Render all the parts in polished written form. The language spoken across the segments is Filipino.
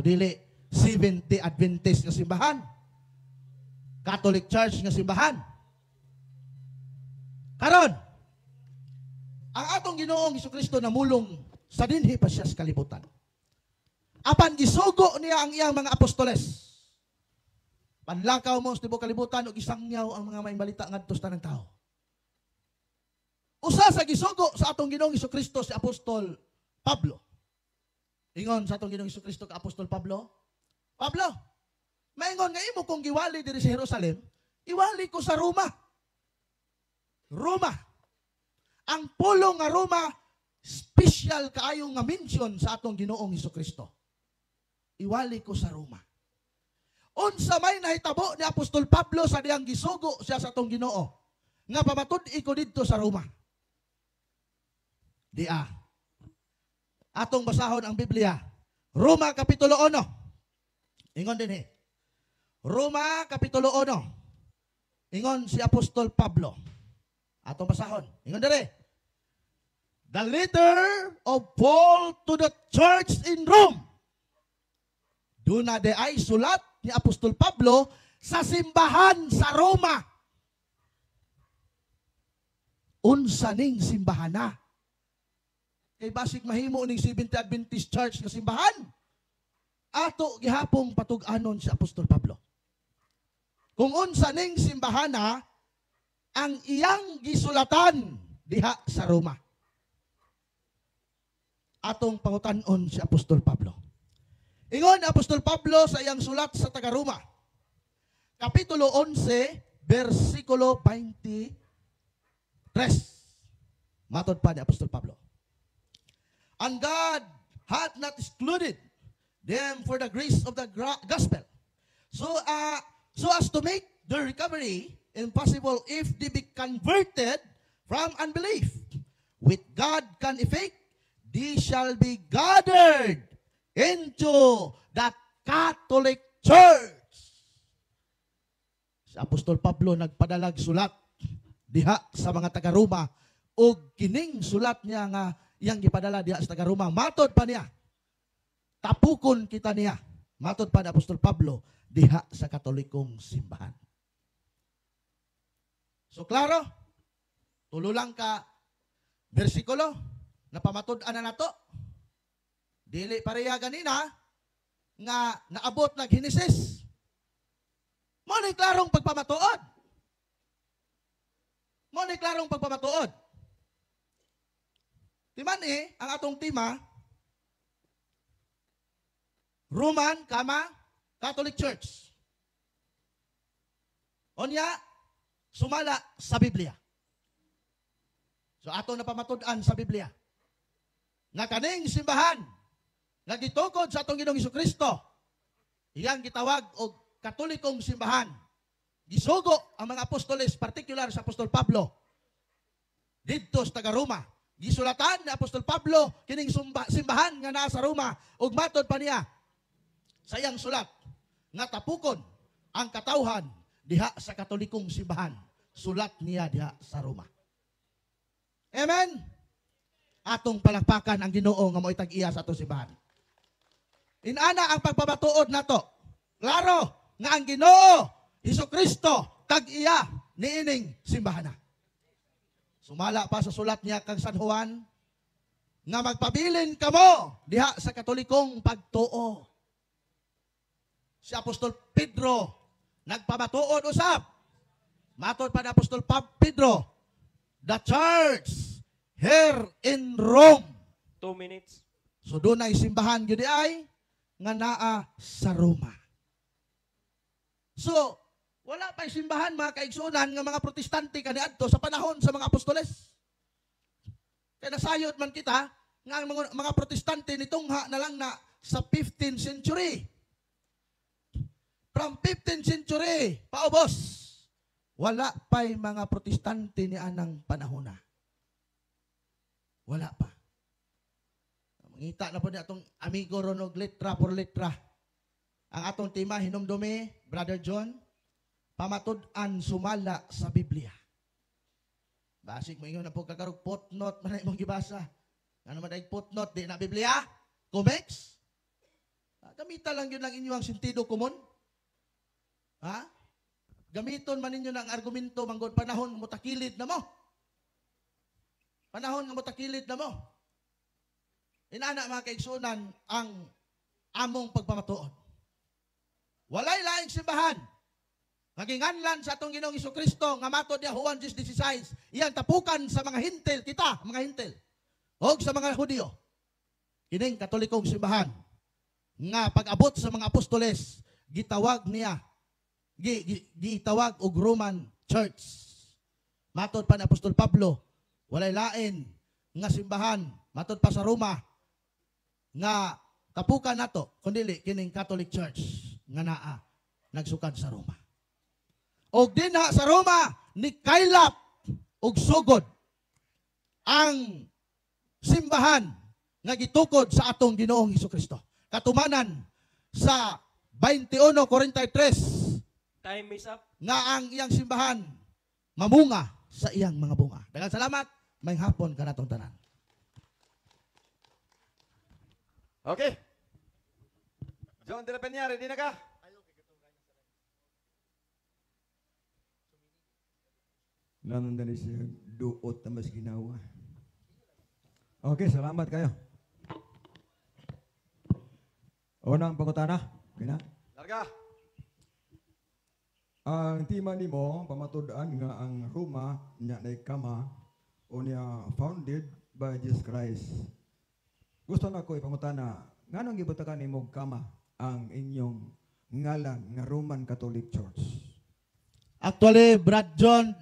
dili 70 Adventist nga simbahan. Catholic Church nga simbahan. Karon, ang atong Ginoong Hesukristo namulong sa dinhi pa siya sa kalibutan. Apan gisugo niya ang iyang mga apostoles. Panlakaw mo sa tibuok kalibutan ug isangyaw ang mga maimbalita ngadto sa tanang tao. Usa sa gisugo sa atong Ginoong Hesukristo si Apostol Pablo. Ingon sa atong Ginoong Hesukristo ka Apostol Pablo, Pablo, maingon nga imo kung giwali diri sa Jerusalem, iwali ko sa Roma. Roma. Ang pulong nga Roma, special kaayo nga mention sa atong Ginoong Hesukristo. Iwali ko sa Roma. Unsa may nahitabo ni Apostol Pablo sa diyang gisugo siya sa atong Ginoo nga pamatud-i ko didto sa Roma. Dia. Atong basahon ang Biblia. Roma kapitulo 1. Ingon din Roma kapitulo 1. Ingon si Apostol Pablo. Atong basahon. Ingon dire. The letter of Paul to the church in Rome. Duna de ay sulat ni Apostol Pablo sa simbahan sa Roma. Unsa ning simbahan na? Kay basig mahimo ning Seventh Adventist Church nga simbahan. Ato gihapong patug-anon si Apostol Pablo. Kung unsa ning simbahan na ang iyang gisulatan diha sa Roma. Atong pangutan-on si Apostol Pablo. Ingon Apostol Pablo sa iyang sulat sa taga-Roma. Kapitulo 11, versikulo 23. Matod pa ni Apostol Pablo. And God hath not excluded them for the grace of the gospel. So as to make their recovery impossible if they be converted from unbelief. With God can effect, they shall be gathered into the Catholic Church. Si Apostol Pablo nagpadalag sulat diha sa mga taga-Roma ug kining sulat niya nga iyang gipadala diha sa taga-Roma. Matod pa niya, tapukon kita niya. Matod pa ni Apostol Pablo diha sa Katolikong simbahan. So klaro, tulo lang ka bersikulo na pamatud-an na nato. Dili pareha ganina nga naabot na Genesis. Mo ni klarong pagpamatuod. Mo ni klarong pagpamatuod. Timan ang atong tema Roman, Catholic Church. Onya, sumala sa Biblia. So atong napamatud-an sa Biblia. Nga kaning simbahan, nga gitukod sa atong Ginoong Hesukristo, iyang gitawag og Katolikong simbahan. Gisugo ang mga apostoles, particular sa Apostol Pablo, dito sa taga-Roma. Gisulatan ni Apostol Pablo kining simbahan nga naa sa Roma ug matod pa niya sa iyang sulat nga tapukon ang katawhan diha sa Katolikong simbahan. Sulat niya diha sa Roma. Amen. Atong palakpakan ang Ginoo nga mo'y tag-iya sa atong simbahan. Inana ang pagpabatuod nato. Klaro nga ang Ginoo Hesukristo tag-iya niining simbahan. Sumala pa sa sulat niya kang San Juan nga magpabilin kamo diha sa Katolikong pagtuo. Si Apostol Pedro nagpabatuod usab. Matod pa ni Apostol Pedro, the church here in Rome. 2 minutes. So doon ay simbahan gyud ay nga naa sa Roma. So wala pa'y simbahan mga kaigsunan nga mga protestante kaniadto sa panahon sa mga apostoles. Kaya nasayod man kita nga ang mga protestante nitungha na lang na sa 15th century. From 15th century, paubos, wala pa'y mga protestante ni anang panahon na. Wala pa. Mangita na po niya itong amigo ronog letra por letra. Ang atong tema, hinumdumi, Brother John, pamatud-an sumala sa Biblia. Basig mo ingon na po kakarog footnote man imong gibasa. Ano man ay footnote di na Biblia? Comics? Gamita lang yun ang inyong sentido komon. Ha? Gamiton man ninyo ng argumento manggod panahon mutakilid na mo. Panahon nga mutakilid na mo. Inana mga kaigsunan ang among pagpamatuod. Walay laing simbahan. Naginganlan sa atong Ginoong Hesukristo nga matod niya Juan 10:16, iyang tapukan sa mga hintil, kita, mga hintil, o sa mga Hudyo. Kining Katolikong simbahan nga pag-abot sa mga apostoles, gitawag niya, gitawag og Roman Church. Matod pa ni Apostol Pablo, walay lain nga simbahan, matod pa sa Roma, nga tapukan nato, kundi kining Catholic Church nga naa nagsukad sa Roma. Og dinha sa Roma ni kaylap og sugod ang simbahan nga gitukod sa atong Ginoong Hesukristo. Katumanan sa 21:43 Time is up. nga ang iyang simbahan mamunga sa iyang mga bunga. Daghang salamat, may hapon kanatong tanan. Okay. John de la Peña, ready na ka? Nanon dali siya duot na mas ginawa. Okay, salamat kayo. Unang pangutana. Okay na? Larga. Ang tema nimo pamatud-an nga ang Roma nya nay kama o niya founded by Jesus Christ. Gusto na ko ipangutana, nganong gibutakan nimo kama ang inyong ngalan nga Roman Catholic Church? Actually, Brad John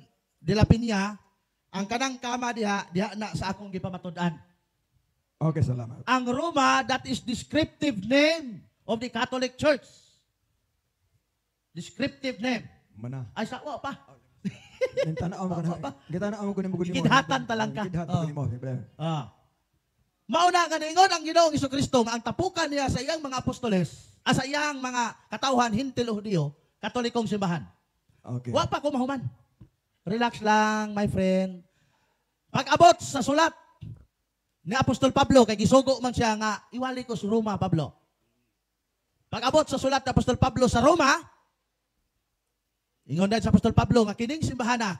de la Peña, ang kanang kama diha na sa akong gipamatud-an. Okay, salamat. Ang Roma, that is descriptive name of the Catholic Church. Descriptive name. Mana? Ay, sakwa pa. Tanaw mo Apa? kana. Gitanaw mo kuno mo. Kidhatan talang ka. Kidhatan ko nimo, siyempre. Mauna nga ningon ang Ginoong Hesukristo nga ang tapukan niya sa iyang mga apostoles, sa iyang mga katawhan, hintil o Hudyo, Katolikong simbahan. Okay. Wa pa ko mahuman. Relax lang, my friend. Pag-abot sa sulat ni Apostol Pablo, kay gisugo man siya nga, iwali ko sa Roma, Pablo. Pag-abot sa sulat ni Apostol Pablo sa Roma, ingon dahil sa Apostol Pablo, nga kining simbahana,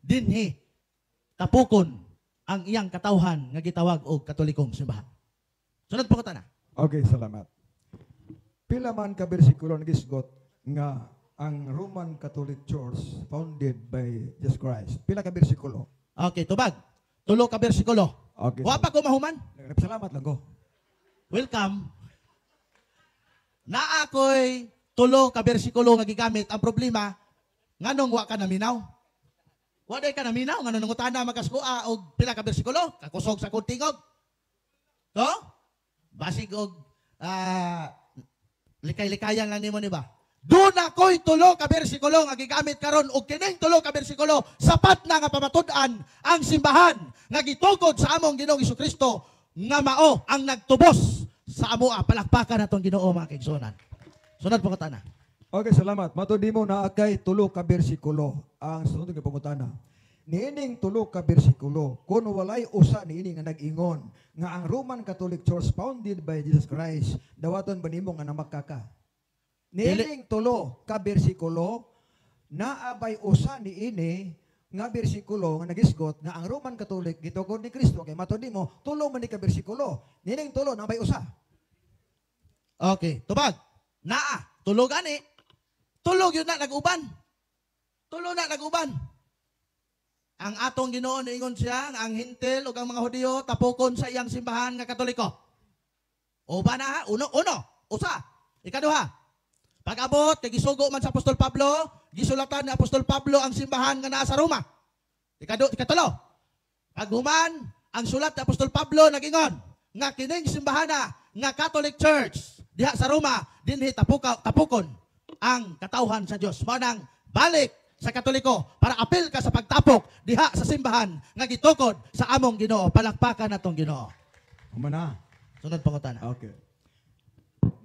dinhi, tapukon, ang iyang katawhan nga gitawag og Katolikong simbahan. Sunod po ko na. Okay, salamat. Pila man ka bersikulo nagisgot nga ang Roman Catholic Church founded by Jesus Christ. Pila ka bersikulo? Okay, tubag. Tulo ka bersikulo. Okay. Wa pa ko mahuman. Salamat lang ko. Welcome. Na ako'y tulo ka bersikulo nga gigamit. Ang problema, nganong wa ka naminaw? Wa day ka naminaw, nganong nangutana magkasukua og pila ka bersikulo? Kakusog sa kuntingog. To? Basig og likay-likayan lang nimo ni ba? Doon ako'y tulo ka bersikulo nga gigamit karon og kining tulo ka bersikulo sapat na nga pamatud-an ang simbahan nga gitukod sa among Ginoong Hesukristo nga mao ang nagtubos sa amoa palakpakan natong Ginoo mga kaigsunan. Sunod po ko na. Okay, salamat. Matudi mo na kay tulo ka bersikulo ang sunod nga pangutana. Niining tulo ka bersikulo kun walay usa niini nga nag-ingon nga ang Roman Catholic Church founded by Jesus Christ dawaton ba nimo nga namakaka? Niining tulo ka bersikulo naabay usa niini nga bersikulo nga nagisgot nga ang Roman Catholic gitukod ni Kristo kay matudi mo tulo man ni ka bersikulo. Niining tulo naabay usa. Okay, tubag. Naa, tulo gani. Tulog yun na nag-uban. Tulo na nag-uban. Ang atong Ginoo niingon siya nga ang hintil ug ang mga Hudyo tapokon sa iyang simbahan nga Katoliko. Uban na ha, uno, usa. Ikaduha. Pag-abot, kay gisugo man sa Apostol Pablo, gisulatan ni Apostol Pablo ang simbahan nga naa sa Roma. Ikatulo. Paghuman, ang sulat ni Apostol Pablo nagingon nga kining simbahana nga Catholic Church diha sa Roma dinhi tapukon ang katawhan sa Dios. Mao nang balik sa Katoliko para apil ka sa pagtapok diha sa simbahan nga gitukod sa among Ginoo. Palakpakan natong Ginoo. Humana. Sunod pangutana. Okay.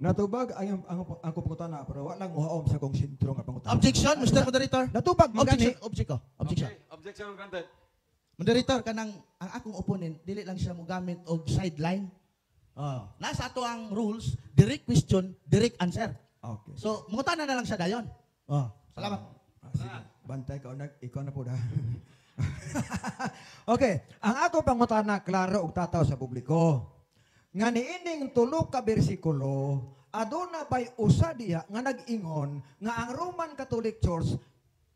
Natubag ang pangutana pero wala lang uhaom sa kong sentro nga pangutana. Objection, Mr. Moderator. Natubag mo gani. Objection. Objection. Okay. Objection granted. Moderator, kanang ang akong opponent, dili lang siya mo gamit og sideline. Nasa ato ang rules, direct question, direct answer. Okay. So, mungutanan na lang siya dayon. Salamat. Sige. Bantay ka, ikaw na po da. Okay, ang ako pangutana klaro og tataw sa publiko. Nga niining tulo ka bersikulo, aduna pay usa diha nga nag-ingon nga ang Roman Catholic Church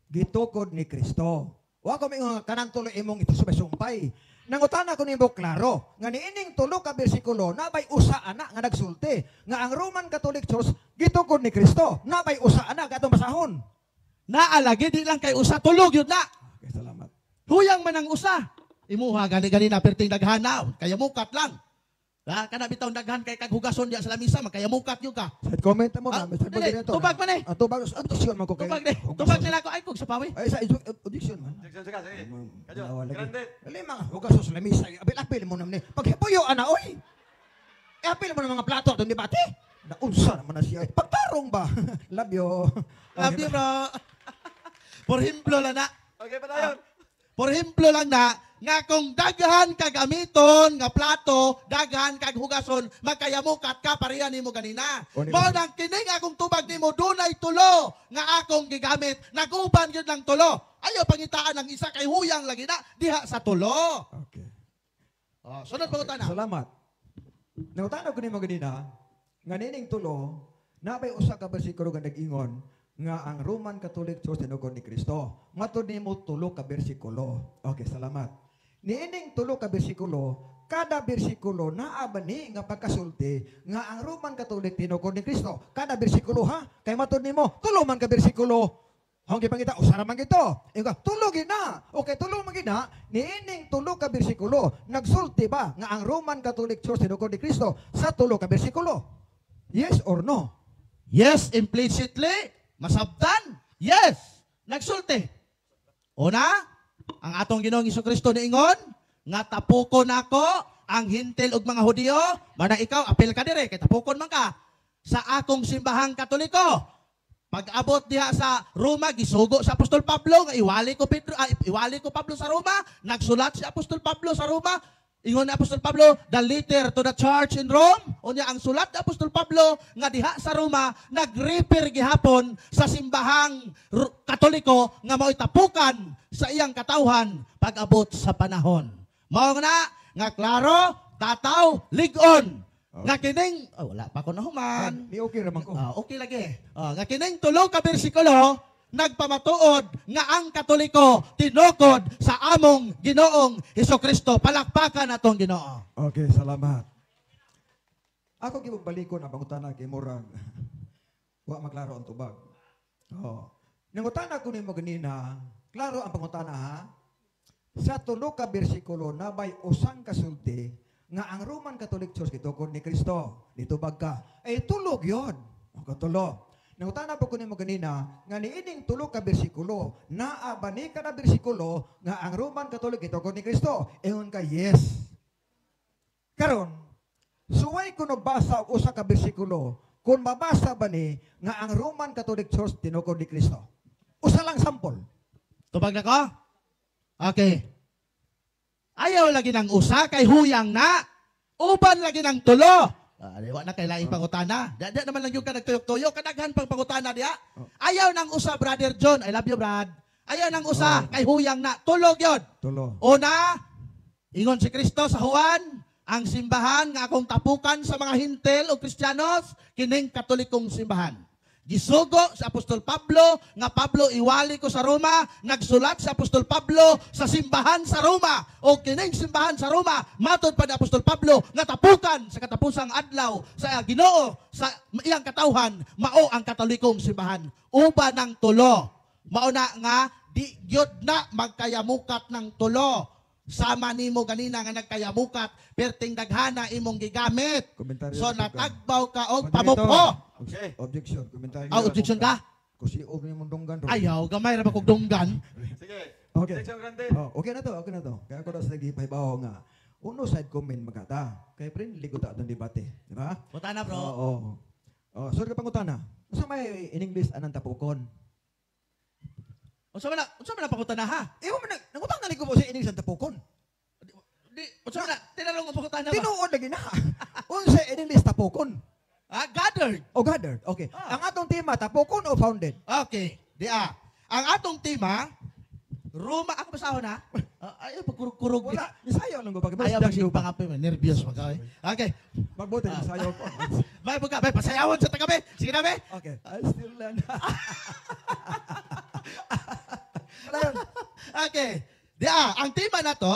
gitukod ni Kristo. Wa ko mingon nga kanang tulo imong itusumpay. Nangutana ko nimo klaro nga niining tulo ka bersikulo nabay usa ana nga nagsulti nga ang Roman Catholic Church gitukod ni Kristo. Nabay usa ana katong basahon. Naalagi, di lang kay usa, tulog yun na. Okay, salamat. Huyang man ang usa. Imuha, gani-gani na perting daghana. Kaya mukat lang. Kana bitaw daghan kay kaghugason diya sa lamisa, magkaya mukat yun ka. Sa comment mo na, Mr. Dili, Moderator. tubag man eh. Tubag, audition man ko kay. Tubag nila ako, ay kog sa pawi. Ay, sa audition man. Objection ka, sige. Kadyo, Wala, wala. grande. Dali mga hugasos sa lamisa. Apil mo naman eh. Paghipuyo ana, oy. Apil mo ng mga plato atong debate. Naunsa naman na siya. Pagtarong ba? Love you. Love you, bro. For hemplo lang na. Okay pa tayo. For hemplo lang na, nga kung daghan kag gamiton, nga plato, daghan kag hugason, magkayamukat ka, pareha nimo ganina. O, ni- Mo nang kining akong tubag nimo, dunay tulo, nga akong gigamit, naguban yun lang tulo. Ayaw pangitaan ng isa kay huyang lagi na, diha sa tulo. Okay. Sunod pa na. Salamat. Nautanaw ko nimo ganina, nga nining tulo, nabay usa ka bersikulo nga nag-ingon, nga ang Roman Catholic Church tinukod ni Kristo. Matod nimo tulo ka bersikulo. Okay, salamat. Niining tulo ka bersikulo, kada bersikulo naa ba ni nga pagkasulti nga ang Roman Catholic tinukod ni Kristo. Kada bersikulo ha, kay matod nimo tulo man ka bersikulo. Hanggang pangita, usara man gito. Ika, tulo gina. Okay, tulo man gina. Niining tulo ka bersikulo, nagsulti ba nga ang Roman Catholic Church tinukod ni Kristo sa tulo ka bersikulo? Yes or no? Yes, implicitly. Masabtan? Yes. Nagsulti. Una, ang atong Ginoong Jesucristo niingon, nga tapukon ako ang hintil ug mga Hudiyo, mana ikaw, apel ka dire, kay tapukon man ka sa akong simbahang Katoliko. Pag-abot diha sa Roma, gisugo sa Apostol Pablo, nga iwali ko Pablo sa Roma, nagsulat si Apostol Pablo sa Roma, ingon ni Apostol Pablo, the letter to the church in Rome. Unya ang sulat ni Apostol Pablo nga diha sa Roma nag-refer gihapon sa simbahang Katoliko nga mao'y tapukan sa iyang katawhan pag-abot sa panahon. Mao nga klaro, tataw, ligon. Nga kining wala pa ko nahuman. Di okay raman ko. Okay lagi. Nga kining tulo ka bersikulo nagpamatuod nga ang Katoliko tinukod sa among Ginoong Hesukristo. Palakpakan atong Ginoo. Okay, salamat. Ako gibalik ang pangutana kay murag. Wa maklaro ang tubag. Nangutana ko nimo ganina, klaro ang pangutana ha. Sa tulo ka bersikulo nabay usang kasulti nga ang Roman Catholic Church gitukod ni Kristo. Ditubag ka. Tulog 'yon. Tulo. Nangutana po ko nimo ganina nga niining tulo ka bersikulo naa ba ni kada bersikulo nga ang Roman Catholic gitukod ni Kristo? Ingon ka yes. Karon, suway ko nabasa og usa ka bersikulo kung mabasa ba ni nga ang Roman Catholic Church tinukod ni Kristo. Usa lang sample. Tubag na ko? Okay. Ayaw lagi ng usa kay huyang na. Uban lagi ng tulo. Wa na kay laing pangutana. Di naman lang yung ka nagtuyok-tuyok. Kadaghan pang pangutana diya. Ayaw ng usa, Brother John. I love you, Brad. Ayaw ng usa kay huyang na. Tulog yon. Tulo. Una, ingon si Kristo sa Juan, ang simbahan nga akong tapukan sa mga hintel o Kristiyanos, kining katolikong simbahan. Gisugo sa Apostol Pablo, nga Pablo iwali ko sa Roma, nagsulat sa Apostol Pablo sa simbahan sa Roma, o kining simbahan sa Roma, matod pa ni Apostol Pablo, nga tapukan sa katapusang adlaw sa Ginoo, sa iyang katawhan, mao ang katolikong simbahan. Uba ng tulo. Mao na nga, di gyud na magkayamukat ng tulo. Sama nimo ganina nga nagkayamukat, perting daghana imong gigamit. Komentaryo So na ka. natagbaw ka og Moderator. pamukpo. Okay. Objection. Komentaryo. Objection ka? Kasi og nimong dunggan ro. Ayaw, gamay ra ba kog dunggan? Sige. Okay. Objection grande. Okay na to, okay na to. Kaya ako na sa nagipahibaw nga. Uno side comment magata. Kaya friendly ko ta atong debate, di ba? Puta na, bro. Oo. Sorry ka pangutana. Unsa may in English anang tapukon? Unsa man na pakuta na ha? Nangutang na ko po sa English ang tapukon. Unsa na? Tinanong mo pangutana ba? Tinuod lagi na. Unsa ining list tapokon? Gathered. O gathered. Okay. Ah. Ang atong tema tapokon o founded? Okay. Ang atong tema, Roma, ako basahon na? Ayaw, pagkurug-kurug. Wala. Isayaw lang ko pag Ayaw, magsing pangapi. Nervyos magkawin. Okay. Magbuti isayaw ko. May buka, may pasayawan sa tagabi. Sige na, be. Okay. I still learn. Wala yun. Okay. Ang tema na to,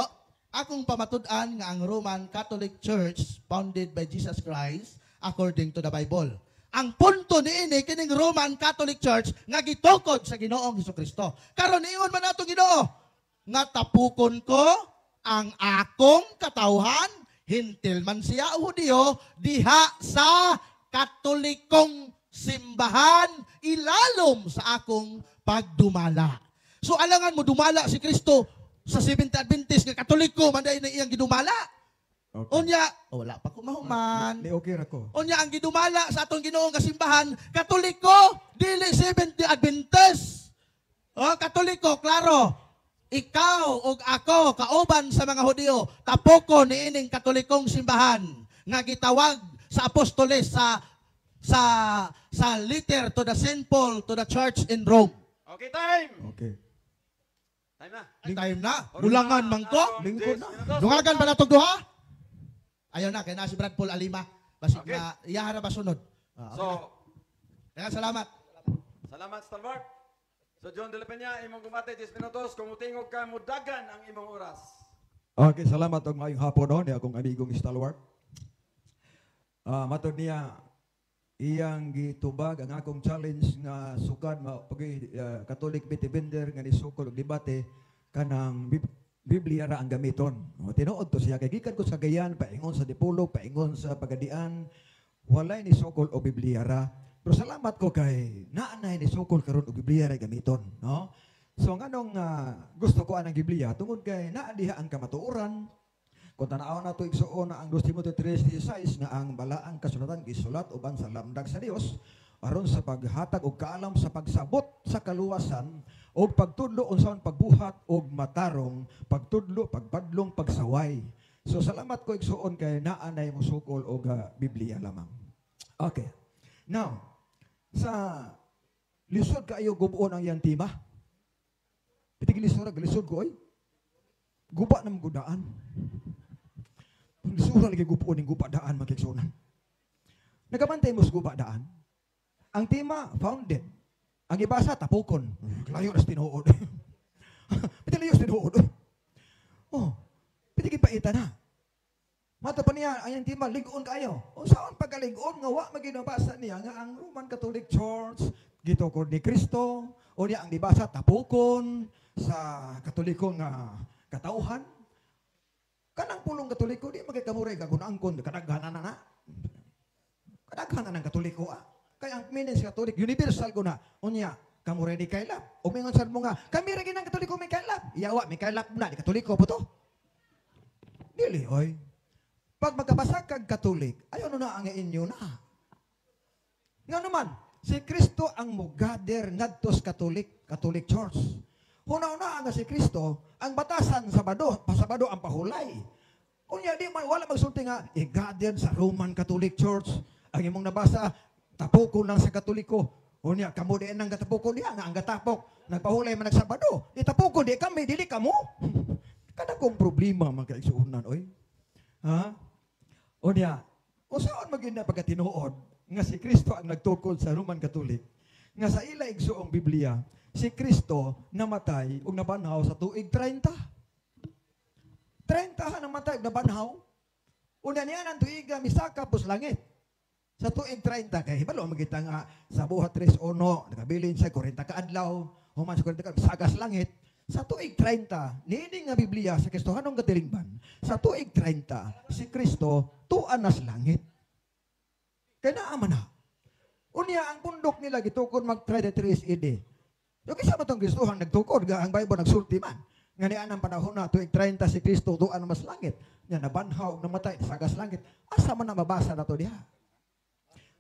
akong pamatud-an nga ang Roman Catholic Church founded by Jesus Christ according to the Bible. Ang punto niini kining Roman Catholic Church nga gitukod sa Ginoong Hesukristo. Karon ingon man nato Ginoo nga tapukon ko ang akong katawhan, hintil man siya o Hudiyo, diha sa Katolikong simbahan ilalom sa akong pagdumala. So alangan mo dumala si Kristo sa Seventh Adventist nga Katoliko manday na iyang gidumala. Okay. Unya, wala pa ko mahuman. Ni okay ra ko. Unya ang gidumala sa atong Ginoong kasimbahan, Katoliko, dili Seventh Adventist. Katoliko, klaro. Ikaw o ako kauban sa mga Hudiyo, tapoko niining Katolikong simbahan nga gitawag sa apostoles sa letter to the Saint Paul to the church in Rome. Okay, time! Okay. Time na. Time na. Bulangan man ko. Lingkod na. Dungagan ba na itong duha? Ayaw na, kaya na si Brad Paul Alima. Basig Okay. na iyahara ba sunod? So, Kaya salamat. salamat, Stalwart. So, John de la Peña, imong gumate 10 minutos. Kung mutingog ka, mudagan ang imong oras. Okay, salamat og maayong hapon no ni akong amigong Stalwart. Matod niya iyang gitubag ang akong challenge nga sukad nga pag Catholic bitibender nga nisukol og debate kanang Biblia ra ang gamiton. Tinuod to siya kay gikan ko sa Gayan, paingon sa Dipolog, paingon sa Pagadian, walay ni sukol og Biblia ra. Pero salamat ko kay naanay ni sukol karon og Biblia ra gamiton, no? So nganong gusto ko anang Biblia tungod kay naa diha ang kamatuoran. Kung tanaw na ito igsuon na ang 2 Timoteo 3:16 nga ang balaang kasulatan gisulat uban sa lamdag sa Dios aron sa paghatag og kaalam sa pagsabot sa kaluwasan og pagtudlo unsaon pagbuhat og matarong pagtudlo pagpadlong pagsaway. So salamat ko igsuon kay naa nay musukol og Biblia lamang. Okay. Now, sa lisod kaayo gubuon ang iyang tema. Pitig lisod ko oy. Guba nam gudaan. Lisura lagi gupuon ng gupa daan magkiksunan. Nagamantay mo sa gupa daan. Ang tema, founded. Ang ibasa, tapukon. Layo na sa tinuod. Piti layo sa tinuod. Piti kipaitan na. Mata pa niya, ang tema, ligon kayo. Saan pagkaligon nga wa maginabasa niya nga ang Roman Catholic Church, gitukod ni Kristo, o niya ang ibasa, tapukon sa Katolikong katauhan. Kanang pulong Katoliko, di magkikamuray kagunangkon, kadaghanan na. Kadaghanan ng Katoliko, Kaya ang meaning sa Katolik, universal ko na. Unya, kamuray di kailap. Umingon sa mo nga, kami rin ng Katoliko may kailap. Iyawa, may kailap na, di Katoliko po to. Dili, oy. Pag magkabasa kag Katolik, ayaw na ang inyo na. Nga naman, si Kristo ang mugader ngadtos Catholic Church. Una-una nga si Kristo, ang batasan pasabado ang pahulay. Kunya di man wala magsulti nga igader sa Roman Catholic Church. Ang imong nabasa tapoko lang sa Katoliko. Unya kamo di nang gatapoko diha nga ang gatapok nagpahulay man nagsabado. Di tapoko di kami dili kamo. Kada kong problema magkaigsuunan oy. Ha? Unya, usaon magina pagkatinuod nga si Kristo ang nagtukod sa Roman Catholic nga sa ila igsuong Biblia si Kristo namatay ug nabanhaw sa tuig 30. 30 namatay ug nabanhaw. Una niya nang tuig misaka pus langit. Sa tuig 30 kay hibalo magita nga sa buhat 3:1 nakabilin sa 40 ka adlaw, human sa 40 ka misagas langit. Sa tuig 30, niining nga Biblia sa Kristohanong katilingban, sa tuig 30 si Kristo tuan na sa langit. Kaya naaman na. Unya ang pundok nila gitukod mag 33 AD. Yung kisama itong Kristohan nagtukod, ang Bible nagsulti man. Nga niyan ang panahon na, tuwing 30 si Kristo, tuan mas langit. Yan, nabanhaw, namatay, sagas langit. Asa man na mabasa na to diha.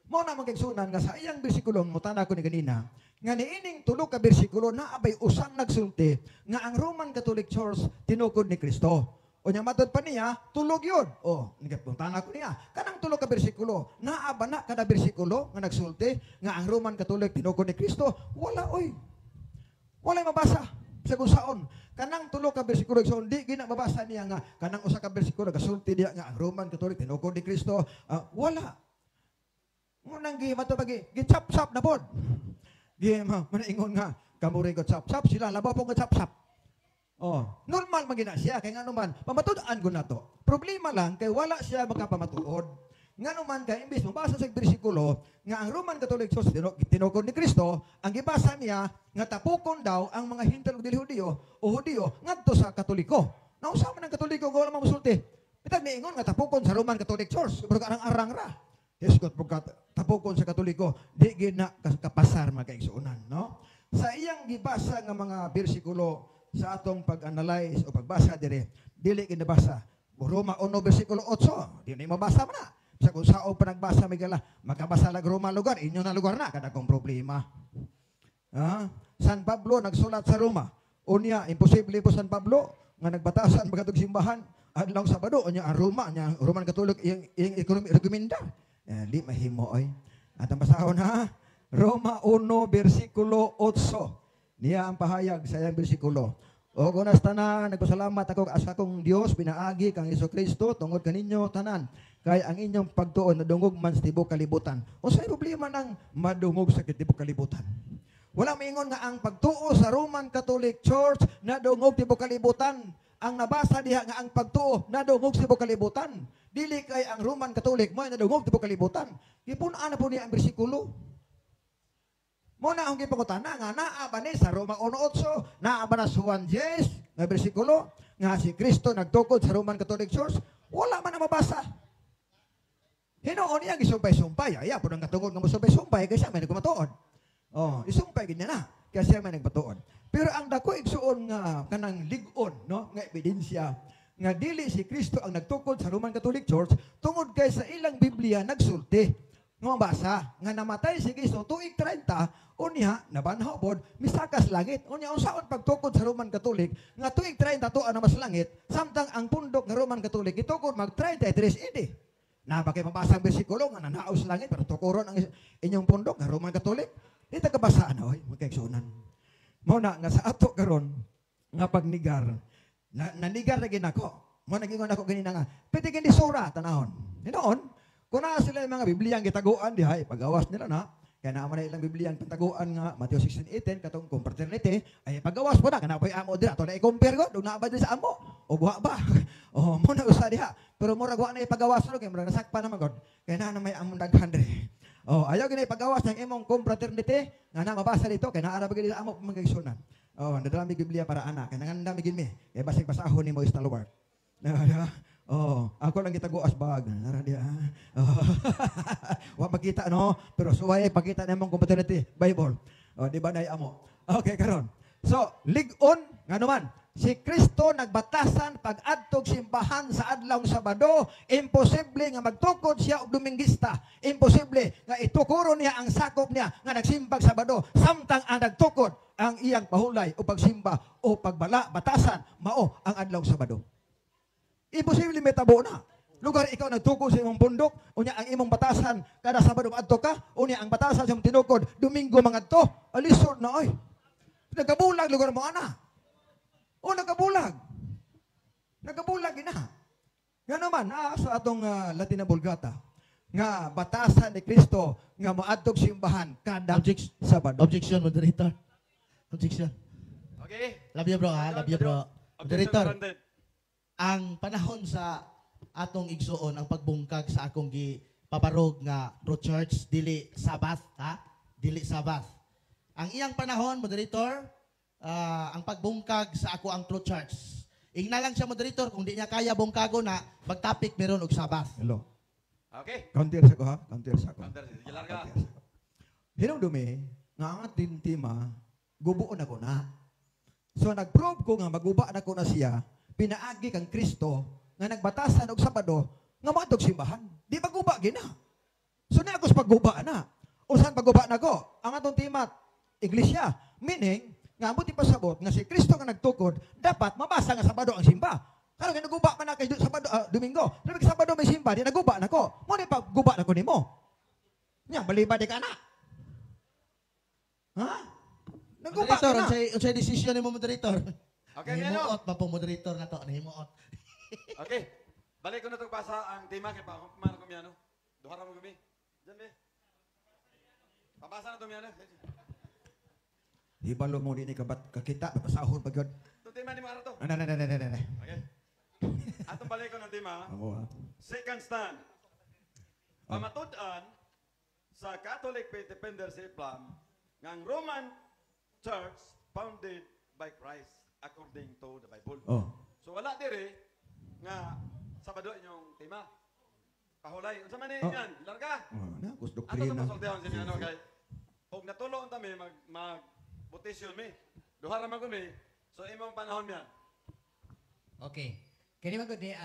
Mo na magkagsunan nga sa iyang bersikulo, mutana ko ni ganina, nga niining tulo ka bersikulo na abay usang nagsulti, nga ang Roman Catholic Church tinukod ni Kristo. O nya matod pa niya, tulog yun. O, nagpuntahan ako niya. Kanang tulog ka bersikulo, naaba na kada bersikulo nga nagsulti, nga ang Roman Catholic tinukod ni Kristo, wala oy. Wala mabasa sa kung saon. Kanang tulog ka bersikulo, so hindi ginababasa niya nga, kanang usa ka bersikulo, kasulti niya nga ang Roman Catholic tinukod ni Kristo, wala. Ngunang gi-chap-chap na pod. Manaingon nga, kamuring ko chap-chap, sila labaw po nga chap-chap. Oh, normal magina siya kay ngano man pamatud-an ko na to. Problema lang kay wala siya makapamatuod. Ngano man kay imbis mabasa sa bersikulo nga ang Roman Catholic Church tinukod ni Kristo, ang gibasa niya nga tapukon daw ang mga Hintil ug dili Hudiyo o Hudiyo ngadto sa Katoliko. Nausa man ang Katoliko nga wala mamusulti. Bitag niingon nga tapukon sa Roman Catholic Church, pero arang-arang ra. Hisgot pagka tapukon sa Katoliko, di gid na kapasar magkaigsuonan, no? Sa iyang gibasa nga mga bersikulo sa atong pag-analyze o pagbasa dire, dili kinabasa. Roma 1 bersikulo 8, di na mabasa man na. Sa kung sao pa nagbasa migala, makabasa lag Roma lugar, inyo na lugar na, kada kong problema. San Pablo nagsulat sa Roma. Unya, imposible po San Pablo, nga nagbatasan magatog simbahan, adlaw Sabado, unya ang Roma, nya Roman Catholic, yung ekonomi, rekomenda. Di mahimo oy. At ang basahon ha, Roma 1 bersikulo 8. Niya ang pahayag sa iyang bersikulo. O kunas tanan, nagpasalamat ako sa akong Dios, pinaagi kang Jesucristo, tungod kaninyo tanan. Kay ang inyong pagtuon nadungog man sa tibok kalibutan. O sa problema ng madungog sa tibok kalibutan. Wala maingon nga ang pagtuo sa Roman Catholic Church nadungog tibok kalibutan. Ang nabasa diha nga ang pagtuo nadungog sa tibok kalibutan. Dili kay ang Roman Catholic mo nadungog tibok kalibutan. Gipun-an na po niya ang bersikulo. Muna ang gipangutana nga naa ba ni sa Roma 1:8, naa ba na sa 1:10 nga bersikulo nga si Kristo nagtukod sa Roman Catholic Church? Wala man na mabasa. Hinuon niya gisumpay-sumpay. Aya po nang katungod nga musumpay-sumpay kasi may nagkumatuod. Oh, isumpay gid na kasi may nagpatuod. Pero ang dako igsuon nga kanang lig-on, no, nga ebidensya nga dili si Kristo ang nagtukod sa Roman Catholic Church tungod kay sa ilang Biblia nagsulti. Nga mabasa, nga namatay si Kristo tuig 30, unya, nabanhaw pod, misakas langit. Unya, unsaon pagtukod sa Roman Catholic, nga tuig 30 tuan na mas langit, samtang ang pundok ng Roman Catholic, itukod mag 33 edi. Napakay mabasa ang bersikulo, nga nanaos langit, pero tukuron ang inyong pundok ng Roman Catholic. Dito kabasaan, oy, magkaigsunan. Muna, nga sa ato karon nga pagnigar, nanigar na ginako. Muna, nagingon ako ganina nga, pwede gini sura, tanahon. Hinoon, kung na sila yung mga Biblia ang gitaguan, dihay, pag-awas nila na, kaya naman na ilang Biblia ang pataguan nga, Matthew 16:18, katong confraternity, ay pag-awas po na, kanapay amo dira, ito na i-compare ko, doon na ba din sa amo? O buha ba? O, muna usa diha. Pero mura guha na ipag-awas no, kaya mura nasakpa naman god. Kaya na may among daghan diri. O, ayaw gina ipag-awas ng imong confraternity, nga na mabasa dito, kaya naarap gina sa amo pamagigsunan. O, nadalami Biblia para anak, kaya nangandami gini, kaya basig basahon ni mo istalwart. Oh, ako lang gitaguas bag. Nara dia. Oh. Wa makita no, pero suway pakita namong compatibility Bible. Oh, di ba nay amo? Okay karon. So, lig-on ngano man si Kristo nagbatasan pag-adtog simbahan sa adlaw Sabado, imposible nga magtukod siya og Dominguista. Imposible nga itukuron niya ang sakop niya nga nagsimbag Sabado, samtang ang nagtukod ang iyang pahulay o pagsimba o pagbala batasan mao ang adlaw Sabado. Imposible metabo na. Lugar ikaw nagtukod sa imong bundok, unya ang imong batasan kada Sabado adto ka, unya ang batasan sa imong tinukod Domingo mangadto. Alisod na oy. Nagabulag lugar mo ana. O nagabulag. Nagabulag ina. Nga naman sa atong Latina Vulgata nga batasan ni Kristo nga moadtog simbahan kada Sabado. Objection, moderator. Objection. Okay? Love you bro ha, love you bro. Objection Moderator. granted. Ang panahon sa atong igsuon ang pagbungkag sa akong gipaparog nga True Church dili Sabbath ha, dili Sabbath. Ang iyang panahon moderator ang pagbungkag sa ako ang True Church. Ingna lang siya moderator kung di niya kaya bungkago na magtopic meron og Sabbath. Hello. Okay? Counter sa ko ha, counter sa ko. Counter, sige larga. Hinumdumi nga ang ating tima gubuon ako na. So nagprove ko nga maguba na ko na siya. Pinaagi kang Kristo nga nagbatasan og Sabado nga moadtog simbahan. Di maguba gina. So na ako sa pagguba na. Usan pagguba na ko? Ang atong timat iglesia, meaning nga amot ipasabot nga si Kristo nga nagtukod, dapat mabasa nga Sabado ang simba. Karon kay naguba man na kay Sabado, Domingo. Sabi kay Sabado may simba, di naguba na ko. Mo ni pagguba na ko nimo. Nya balibad ka na. Ha? Naguba Moderator, ka na. unsay decision ni mo moderator? Okay, Nino. Nahimuot ba po moderator na to? Nahimuot. Okay. Balik ko na itong basa ang tema kay pamana ko miyano. Duhara mo gumi. Diyan be. Pabasa na ito miyano. Di balo mo ni kakita pasahon pag yun. Itong tema ni Mara to. Ana. Okay. Atong balik ko ng tema. Ako ha. Second stand. Pamatud-an sa Catholic Faith Defender sa Islam nga ang Roman Church founded by Christ according to the Bible. Oh. So wala dire nga Sabado inyong tema. Pahulay. Unsa man ni Oh. yan? Larga. Oh, na kus Ato doktrina. sa masultihan sa ano kay og natulo unta mi mag botisyon mi. Duha ra man mi. So imong panahon mi. Okay. Kani magod ni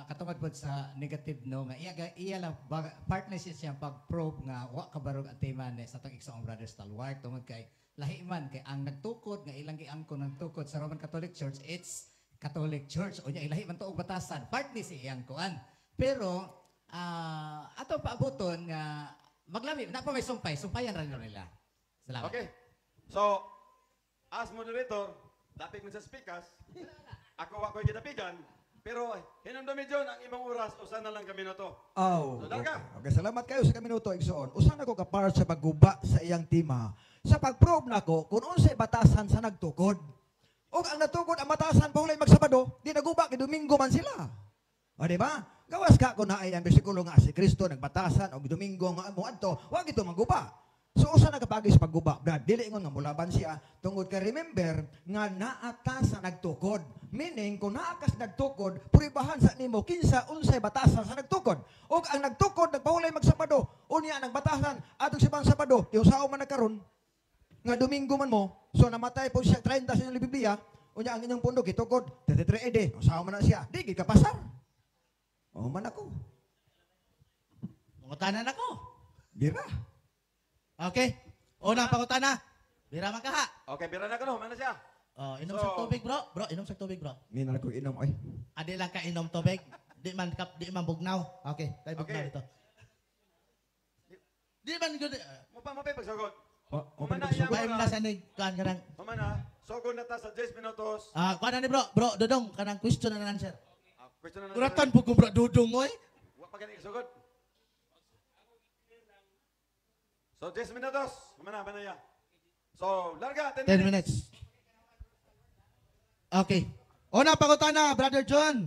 katungod pod sa negative no nga iya lang partner siya pag-probe nga wa kabarog ang tema ni sa tong igsoong brother Stalwart tungod kay lahi man kay ang nagtukod nga ilang giangkon nagtukod sa Roman Catholic Church it's Catholic Church o nya ilahi man tuog batasan part ni si iyang kuan. Pero ato paaboton nga maglami na pa may sumpayan ra nila. Salamat. Okay. So as moderator, dapat man sa speakers. Ako wa ko'y gidapigan. Pero hinumdumi John ang imong oras usa na lang kami na to. Oh. So, Larga. Okay, salamat kayo sa kaminuto igsoon. Usa na ko ka part sa pagguba sa iyang tema. Sa pag-probe nako kung unsay batasan sa nagtukod. O ang natukod ang batasan pa hulay magsabado, di naguba kay Domingo man sila. O di ba? Gawas ka kung naay ang bersikulo nga si Kristo nagbatasan og Domingo nga amo adto, wa gito maguba. So usa na kapagi sa pagguba, Brad, dili ingon nga mulaban siya tungod kay remember nga naata sa nagtukod. Meaning kung naa ka sa nagtukod, puribahan sa nimo kinsa unsay batasan sa nagtukod. Og ang nagtukod nagpahulay magsabado, unya nagbatasan atong sibang Sabado, iusaw man nagkaron nga Domingo man mo. So namatay po siya 30 sa inyong Biblia, unya ang inyong pundo gitukod 33 ede, usaw man na siya. Di gid ka pasar. O man ako. Mangutanan ako. Dira. Okay. Unang pangutana. Bira man ka ha. Okay, bira na kano, mana siya? Oh, inom So- sa tubig, bro. Bro, inom sa tubig, bro. Ni na ko inom ay. Adi lang ka inom tubig. Di man bugnaw. Okay, tayo bugnaw Okay. dito. Di man good. Mo pa pagsugod. O Umana pa iya Baim na oras. sa nig kan kanang Umana, sugod na ta sa 10 minutos. kuan ni bro. Bro, dodong kanang question and answer. Question na Kuratan po kung bro dodong oy. Wa pa gani sugod. So 10 minutos. Umana banaya. So, larga 10 10 minutes. minutes. Okay. Una pangutana, Brother John.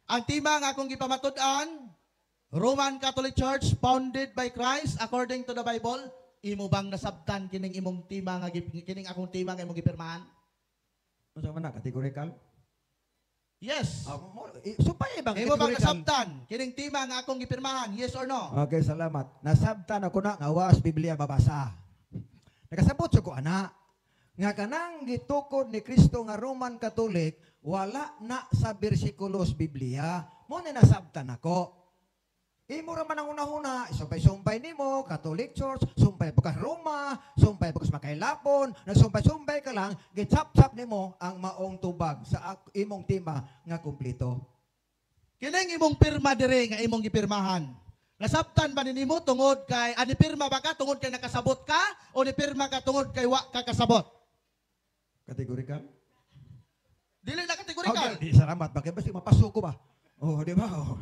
Ang tema nga akong gipamatud-an, Roman Catholic Church founded by Christ according to the Bible. Imo bang nasabtan kining imong tema nga kining akong tema nga imong gipirmahan? Unsa man na kategorikal? Yes. Supay bang Imo bang kategorikal? nasabtan kining tema nga akong gipirmahan? Yes or no? Okay, salamat. Nasabtan ako na nga was Biblia babasa. Nakasabot sa ko ana nga kanang gitukod ni Kristo nga Roman Catholic wala na sa bersikulos Biblia. Mo na nasabtan ako. Imo ra man ang una-una, sumpay-sumpay nimo, Catholic Church, sumpay pagkas Roma, sumpay pagkas Makailapon, nagsumpay-sumpay ka lang, gitsap-sap nimo ang maong tubag sa imong tema nga kumpleto. Kining imong pirma dire nga imong gipirmahan. Nasabtan ba nimo tungod kay ani pirma ba ka tungod kay nakasabot ka o ni pirma ka tungod kay wa ka kasabot? Kategorikal? Dili na kategorikal. Okay, salamat. Bakit basta mapasok ko ba? Oh, di ba? Oh.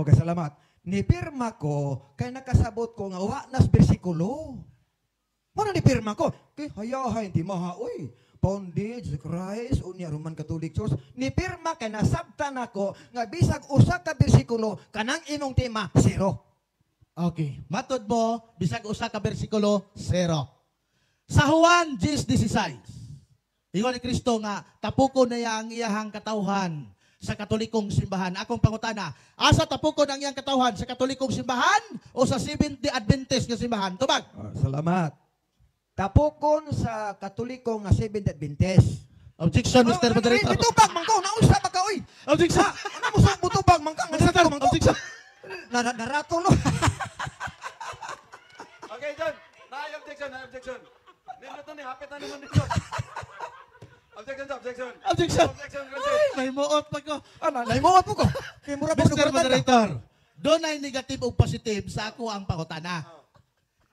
Okay, salamat. Nipirma ko kay nakasabot ko nga wa nas bersikulo. Ano nipirma ko? Kay hayahay hindi maha. Uy, founded sa Christ, unya Roman Catholic Church. Nipirma kay nasabtan ako nga bisag usa ka bersikulo kanang imong tema, zero. Okay. Matod mo, bisag usa ka bersikulo, 0. Sa Juan 10:16, ingon ni Kristo nga, tapukon na ang iyahang katawhan sa katolikong simbahan. Akong pangutana, asa tapukon ang iyang katawhan sa katolikong simbahan o sa Seventh-day Adventist nga simbahan? Tubag. Salamat. Tapukon sa Katoliko nga Seventh Adventist. Objection, Mr. Moderator. Itubag man ko, nausa pa ka, oy. Objection. Ano mo sa butubag man ka? Objection. Objection. Narato no. Okay, John. Na objection. Nindot ni hapit na naman dito. Objection, objection. Objection. Objection Ay, granted. may muot pa ko. Ano, naimuot mo ko. Kaya mura po Mr. Moderator, doon ay negative o positive sa ako ang pangutana.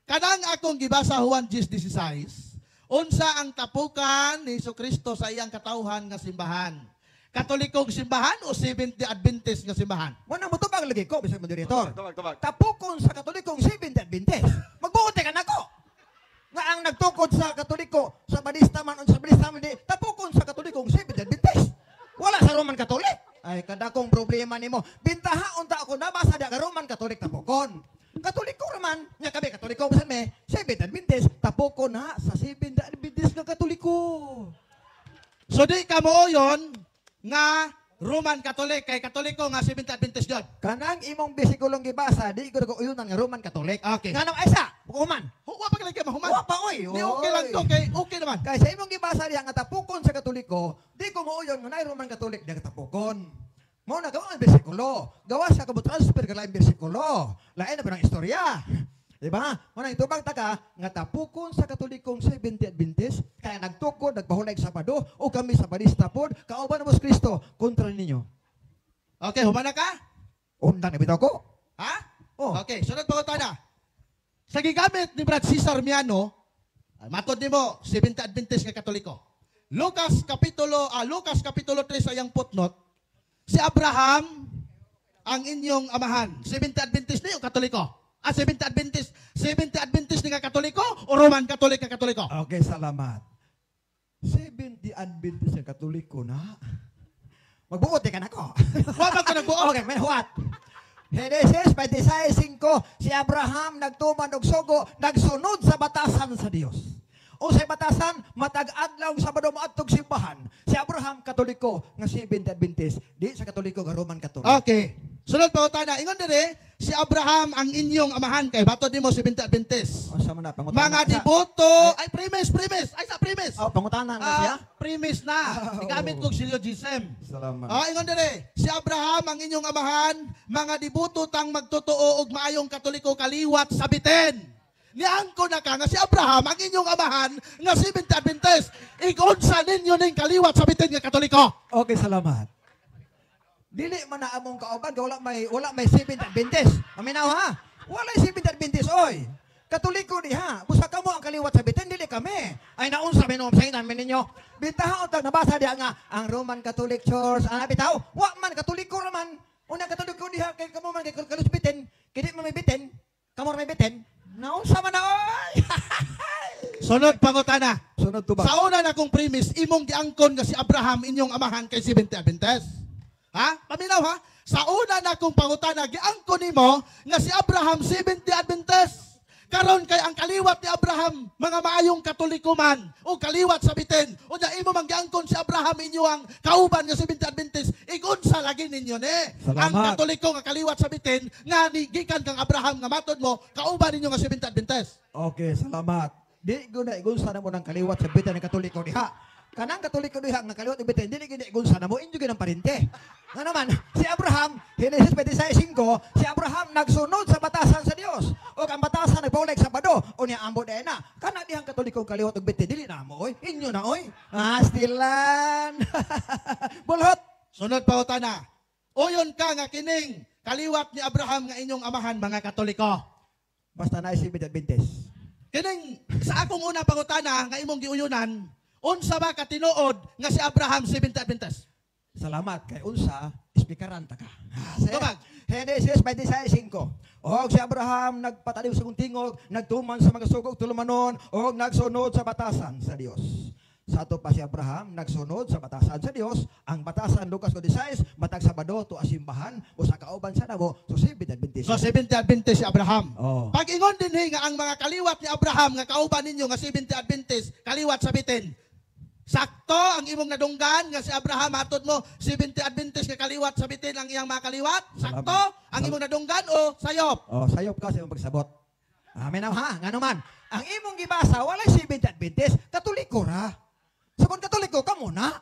Kanang akong gibasa Juan 10:16, unsa ang tapukan ni Jesucristo sa iyang katawhan nga simbahan? Katolikong simbahan o Seventh-day Adventist nga simbahan? Muna mo ito bang lagi ko, Mr. Moderator? Tubag. Tapukon sa Katolikong Seventh-day Adventist. Magbuote ka na ko. Nga ang nagtukod sa Katoliko, sa Badista man o sa Badista man, tapukon sa Katolikong Seventh-day Adventist. Wala sa Roman Katolik. Ay, kada kong problema nimo. Bintaha unta ako nabasa da ka Roman Katolik tapukon. Katoliko naman, nga kami Katoliko, basan me, Seventh-day Adventist, tapukon na sa Seventh-day Adventist nga Katoliko. So di ka mo yon nga Roman Catholic kay Katoliko nga Seventh-day Adventist God. Kanang imong bisikulong gibasa, di ko ko uyunan nga Roman Katolik. Okay. Nga nang isa, hukuman. Huwag pa kalagay mahuman. Wa pa oy. Di okay lang to kay okay naman. Kaya sa imong gibasa diha nga tapukon sa Katoliko, di ko muuyon nga nay Roman Katolik diha tapukon. Mao na gawa ang bersikulo. Gawa sa kamo transfer ka lain bersikulo. Lain na ba ng istorya? Di ba? Mao na itubang taka nga tapukon sa Katolikong Seventh-day Adventist kaya nagtukod, nagpahulay sa Sabado o kami sa Badista pod, kauban mo sa Kristo kontra ninyo. Okay, humana ka? Undan na bitaw ko. Ha? Oh. Okay, sunod pangutana. Sa gigamit ni Brad Cesar Miano, matod nimo Seventh-day Adventist nga Katoliko. Lucas kapitulo 3 sa iyang footnote, si Abraham ang inyong amahan. Seventh-day Adventist ni o Katoliko? Seventh-day Adventist ni nga Katoliko o Roman Catholic nga Katoliko? Okay, salamat. Seventh-day Adventist nga Katoliko na. Magbuot ka na ko. Huwag ka nagbuo. Okay, may what? Genesis 26:5, si Abraham nagtuman og sugo, nagsunod sa batasan sa Dios. O sa batasan, matag-adlaw sa Sabado maadtog simbahan. Si Abraham Katoliko nga Seventh-day Adventist, di sa Katoliko nga Roman Catholic. Okay. Sunod pangutana. Ingon dire, si Abraham ang inyong amahan kay batod nimo Seventh-day Adventist. O sa mana pangutana. Mga deboto, ay premise. Ay sa premise. Oh, pangutana na siya. Premise na. Igamit kong syllogism. Salamat. Ingon dire, si Abraham ang inyong amahan, mga dibuto tang magtotoo og maayong Katoliko kaliwat sabitin. Niangko na ka nga si Abraham ang inyong amahan nga Seventh-day Adventist. Igunsa ninyo ning kaliwat sabitin nga Katoliko. Okay, salamat. Dili man na among kauban, wala may Seventh-day Adventist. Aminaw ha? Wala Seventh-day Adventist oy. Katoliko diha. Busa kamo ang kaliwat sabitin, dili kami. Ay naunsa minom sa inan ninyo. Bitaw tag nabasa diha nga ang Roman Catholic Church. Ana bitaw? Wa man Katoliko raman. Una Katoliko diha kay kamo man kay kalos bitin. Kidi man may bitin. Kamo may bitin. Naunsa man na oy. Sunod pangutana. Sunod to ba? Sa una na kong premise, imong giangkon nga si Abraham inyong amahan kay Seventh-day Adventist. Ha? Paminaw ha? Sa una na kong pangutana, giangkon nimo nga si Abraham Seventh-day Adventist. Karon kay ang kaliwat ni Abraham, mga maayong Katoliko man, o kaliwat sa bitin, o na imo man giangkon si Abraham inyo ang kauban nga Seventh-day Adventist, igunsa lagi ninyo ni. Salamat. Ang Katoliko nga kaliwat sa bitin, nga gikan kang Abraham nga matod mo, kauban ninyo nga Seventh-day Adventist. Okay, salamat. Di guna igunsa na mo ng kaliwat sa bitan ng Katoliko diha. Kanang Katoliko diha nga kaliwat ng bitan, dili gina igunsa na mo inyo ginang parente. Nga naman, si Abraham, Genesis 26:5, si Abraham nagsunod sa batasan sa Dios. O ang batasan nagpaulig sa Sabado, o niya ambo dahil na. Kana dihang Katoliko kaliwat ng bitan, dili na mo oy. Inyo na oy. Stilan. Bulhot. Sunod pa utana. Uyon ka nga kining kaliwat ni Abraham nga inyong amahan mga Katoliko. Basta na si Adventist. Kining sa akong una pangutana nga imong giuyunan, unsa ba ka tinuod nga si Abraham Seventh-day Adventist? Salamat kay unsa ispikaran ta ka. Tubag. Genesis 26:5. Og si Abraham nagpataliw sa tingog, nagtuman sa mga sugog tulumanon, og nagsunod sa batasan sa Dios. Sa ato pa si Abraham nagsunod sa batasan sa Dios. Ang batasan Lucas 16, matag Sabado to asimbahan o sa kauban sa namo so Seventh-day Adventist. So Seventh-day Adventist si Abraham. Oh. Pag ingon din nga ang mga kaliwat ni Abraham nga kauban ninyo nga Seventh-day Adventist, kaliwat sa bitin. Sakto ang imong nadunggan nga si Abraham hatod mo Seventh-day Adventist nga kaliwat sa bitin ang iyang mga kaliwat. Sakto ang imong nadunggan o sayop. Oh, sayop ka sa imong pagsabot. Amen ha. Ngano man, ang imong gibasa walay Seventh-day Adventist, Katoliko ra. So kung Katoliko ka muna,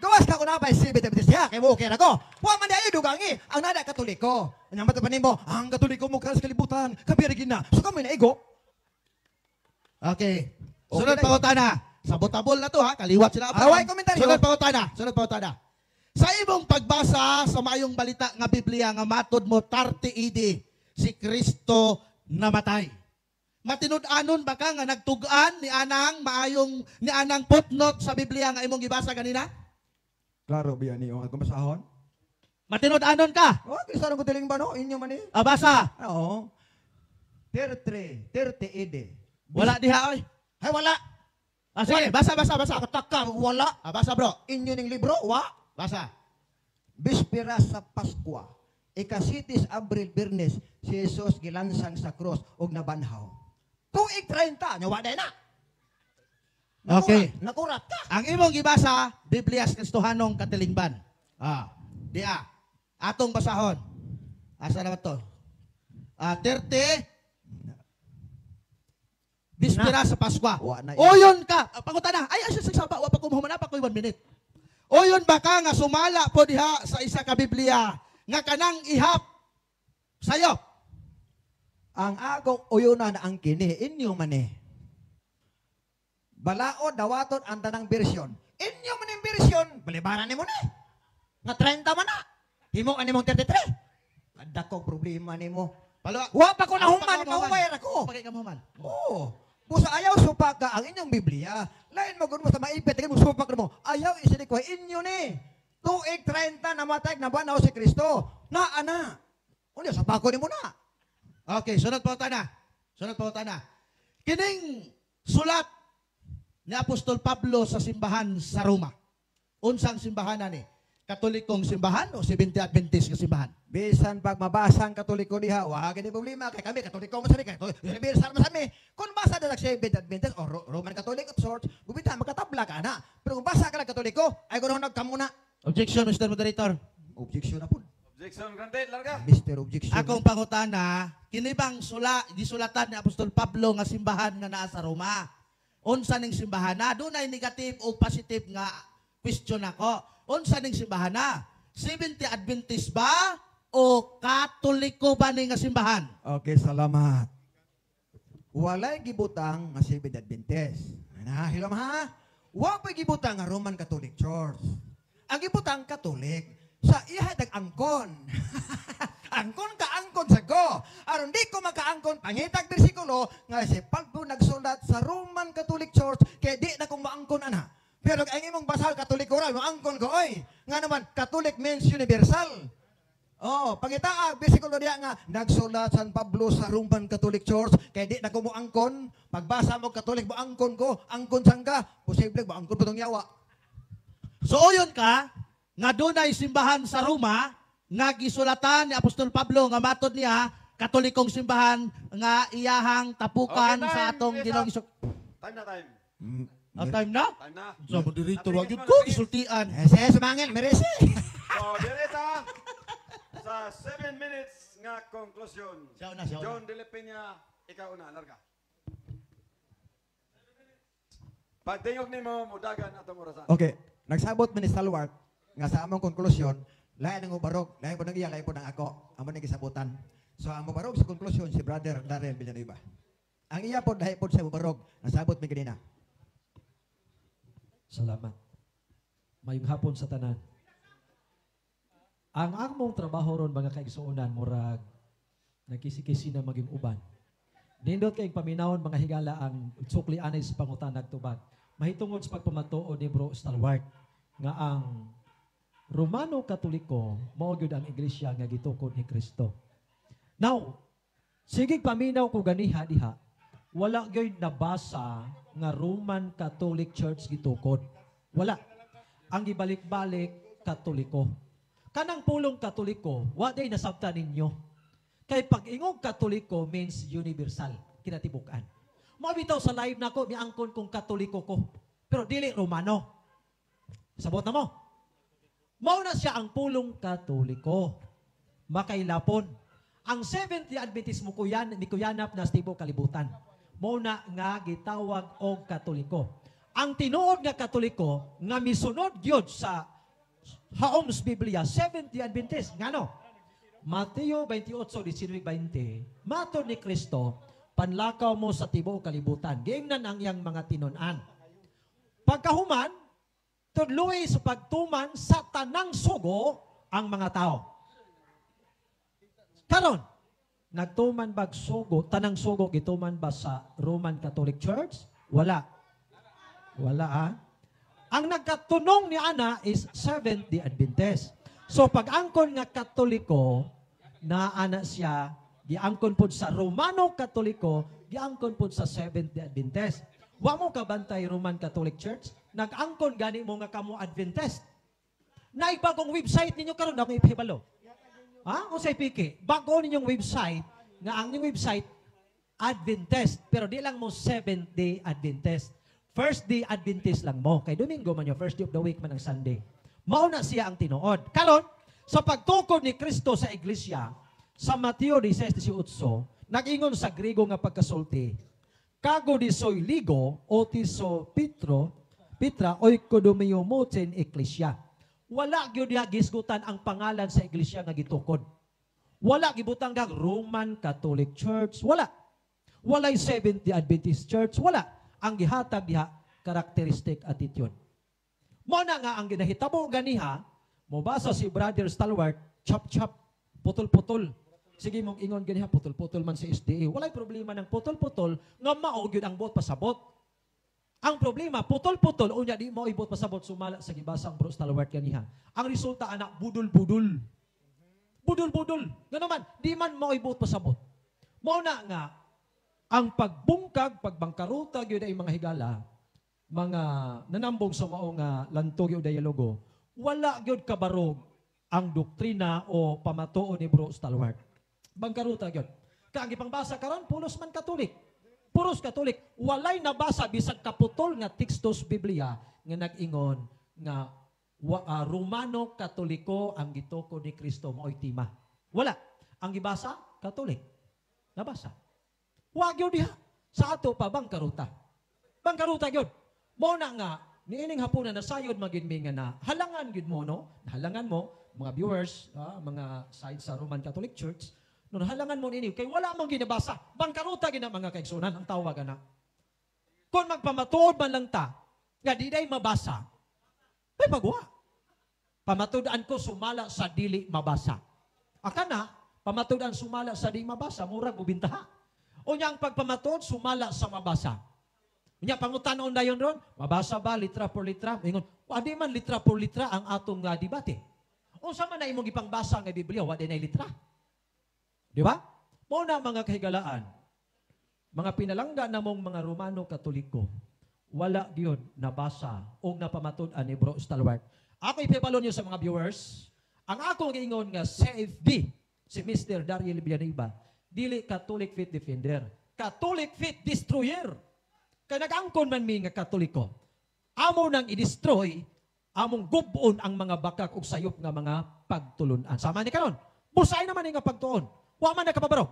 gawas ka ko na pa Seventh-day Adventist ya, kay mo okay na ko. Wa man dayo dugangi, ang nada Katoliko. Ang matapanin mo, ang Katoliko mo sa kalibutan, kabirigin na. So kami na igo. Okay. Okay Sunod na pa utana. Sabotable na to ha, kaliwat sila. Away komentaryo. Sunod pangutana. Sa imong pagbasa sa maayong balita nga Biblia nga matod mo 30 AD, si Kristo namatay. Matinud-anon ba ka nga nagtugan ni anang footnote sa Biblia nga imong gibasa kanina? Klaro ba yan yung akong basahon? Matinud-anon ka? Oh, bisa ko tiling ba no? Inyo man eh. Basa. Oo. 30 ede. Wala diha oy. Ay, wala. Sige, basa. Kataka, wala. Basa bro. Inyo ning libro, wa. Basa. Bispiras sa Paskwa, ikasitis Abril Birnes, si Jesus gilansang sa krus og nabanhaw. Tuig 30, nyawa na na. Okay. Nakurat ka. Ang imong gibasa, Biblias Kristohanong Katilingban. Dia. Atong basahon. Asa naman to? 30 Bispira sa Paskwa. Wa na yan. Oyon ka. Pangutan na. Ay, asya sa saba. Wa pa kumuhuman na pa ko 1 minute. Oyon ba ka nga sumala po diha sa isa ka Biblia nga kanang ihap sayo? Ang agong uyunan ang kini, inyo man eh. Balaod, dawaton, ang tanang bersyon. Inyo man yung bersyon, balibaran ni mo na eh. Nga 30 man na. Himo ka ni mong 33. Kada ko problema ni mo. Wa pa ko nahuman, mawire ako. Pagay ka mahuman. Oo. Busa ayaw supak ka ang inyong Biblia. Lain mo mo sa maipit, tingin mo supak mo. Ayaw isinik ko, inyo ni. Tuig 30 namatay, nabanaw si Kristo. Ana. Unya, sa bako ni mo na. Okay, sunod po na. Kining sulat ni Apostol Pablo sa simbahan sa Roma. Unsang simbahan na ni? Katolikong simbahan o 70 Adventist nga simbahan? Bisan pag mabasa ang Katoliko diha, wag ni problema kay kami Katoliko man sa universal man sa mi. Kung basa na Seventh Adventist o Roman Catholic of sorts, bubita makatabla ka na. Pero kung basa ka ng Katoliko, ay kuno nagkamuna. Objection, Mr. Moderator. Objection na po. Objection granted, larga. Mr. Objection. Akong pangutana, kinibang gisulatan ni Apostol Pablo nga simbahan nga naa sa Roma. Unsa ning simbahan na? Doon ay negative o positive nga question ako. Unsa ning simbahan na? 70 Adventist ba o Katoliko ba ning nga simbahan? Okay, salamat. Walay gibutang nga Seventh Adventist. Hilom ha? Wa pa gibutang nga Roman Catholic Church. Ang gibutang Catholic sa iya angkon. Angkon ka angkon sa go. Aron di ko makaangkon pangitag bersikulo nga si Pablo nagsulat sa Roman Catholic Church kay di na kong maangkon ana. Pero ang imong basal Katoliko ra maangkon ko oy. Nga naman Catholic means universal. Oh, pangita bersikulo diya nga nagsulat San Pablo sa Roman Catholic Church kay di na ko mo angkon. Pagbasa mo Catholic mo angkon ko, angkon sang ka, posible mo angkon putong yawa. So oyon ka nga dunay simbahan sa Roma nga gisulatan ni Apostol Pablo nga matod niya Katolikong simbahan nga iyahang tapukan Okay, time. sa atong Yes, Ginoong sir. Time na time. time na? Time na. So moderator wag yun At ko least gisultian. Sige, sumangin, meresi. So, direta sa 7 minutes nga conclusion. Siya una. John De La Peña, ikaw na, larga. Pagtingog nimo mudagan atong orasan. Okay, nagsabot man ni Salwart nga sa among konklusyon, lain ang ubarog, lain po nang iya, lain po nang ako, amo nang gisabutan. So ang ubarog sa konklusyon si Brother Darrell Villanueva. Ang iya po dahil po sa ubarog, nasabot mi ganina. Salamat. Mayong hapon sa tanan. Ang among trabaho ron mga kaigsuonan murag nagkisi-kisi na maging uban. Nindot kay paminawon mga higala ang sukli anay sa pangutan nagtubag. Mahitungod sa pagpamatuo ni Bro Stalwart nga ang Romano Katoliko mao gyud ang iglesia nga gitukod ni Kristo. Now, sige paminaw ko ganiha diha. Wala gyud nabasa nga Roman Catholic Church gitukod. Wala. Ang gibalik-balik Katoliko. Kanang pulong Katoliko, wa day nasabtan ninyo. Kay pag-ingog Katoliko means universal, kinatibukan. Mo bitaw sa live nako miangkon kong Katoliko ko, pero dili Romano. Sabot na mo. Mao na siya ang pulong Katoliko. Makailapon. Ang 70 Adventist mo kuyanap na stibo kalibutan. Mao na nga gitawag og Katoliko. Ang tinuod nga Katoliko nga misunod gyud sa Haoms Biblia 70 Adventist ngano? Mateo 28:19-20 matod ni Kristo, panlakaw mo sa tibuok kalibutan. Giingnan ang iyang mga tinunan. Pagkahuman, tudloy sa pagtuman sa tanang sugo ang mga tao. Karon, nagtuman bag sugo, tanang sugo gituman ba sa Roman Catholic Church? Wala. Wala ah. Ang nagkatunong ni Ana is Seventh-day Adventist. So pag angkon nga Katoliko, na ana siya, giangkon po sa Romano Katoliko, giangkon po sa Seventh-day Adventist. Wa mo kabantay Roman Catholic Church, nag-angkon gani mo nga kamo Adventist. Naibagong website ninyo karon ako ipahibalo. Ha? O say piki, bago ninyong website, nga ang inyong website, Adventist, pero di lang mo Seventh-day Adventist. First-day Adventist lang mo. Kay Domingo man yung first day of the week man ang Sunday. Mauna siya ang tinuod. Karon, sa pagtukod ni Kristo sa iglesia, sa Mateo 16:18, nag-ingon sa Griego nga pagkasulti, kago di soy ligo, otiso Petra, oikodomio moten eklesia. Wala gyud diha gisgutan ang pangalan sa iglesia nga gitukod. Wala gibutang kag Roman Catholic Church, wala. Walay Seventh-day Adventist Church, wala. Ang gihatag diha characteristic attitude. Mo na nga ang ginahitabo ganiha, mobasa si Brother Stalwart, chop-chop, putol-putol. Sige mong ingon ganiha, putol-putol man sa SDA. Walay problema ng putol-putol nga mao gyud ang buot pasabot. Ang problema, putol-putol, unya di mo ibot pasabot sumala sa gibasang Bro Stalwart ganiha. Ang resulta anak budol-budol. Budol-budol. Nga naman, di man mo ibot pasabot. Mao na nga ang pagbungkag, pagbangkaruta gyud ay mga higala, mga nanambong sa mao nga lantog gyud dialogo, wala gyud kabarog ang doktrina o pamatuo ni Bro Stalwart. Bangkaruta gyud. Kaang ipangbasa karon pulos man Katolik. Puros Katolik, walay nabasa bisag kaputol nga tekstos Biblia nga nag-ingon nga Romano Katoliko ang gitukod ni Kristo mao'y tima. Wala. Ang gibasa Katolik. Nabasa. Wag yun diha. Sa ato pa, bangkaruta. Bangkaruta yun. Mo na nga, niining hapon na nasayod magin nga na, halangan yun mo, no? Halangan mo, mga viewers, mga side sa Roman Catholic Church, no, halangan mo nini, kay wala mong ginabasa. Bangkaruta gina mga kaigsunan, ang tawag na. Kung magpamatuod man lang ta, nga di day mabasa, may pagwa. Pamatudan ko sumala sa dili mabasa. Akana, pamatudan sumala sa dili mabasa, murag ubintaha. O niya ang pagpamatod, sumala sa mabasa. O niya, pangutanon na yun ron, mabasa ba, litra por litra? Ingon, wadi man litra por litra ang atong debate. O sa man na imong ipangbasa ng Biblia, wadi na litra. Di ba? Mo na mga kahigalaan, mga pinalangga na mong mga Romano Katoliko, wala yun nabasa o napamatudan ni Bro Stalwart. Ako ipipalo niyo sa mga viewers, ang akong ingon nga CFD, si Mr. Daryl Villanueva, dili Catholic Faith Defender. Catholic Faith Destroyer. Kaya nag-angkon man mi nga Katoliko. Amo nang i-destroy, among gubon ang mga bakak ug sayop nga mga pagtulunan. Sama ni karon. Busay naman nga pagtuon. Wa man nakapabaro.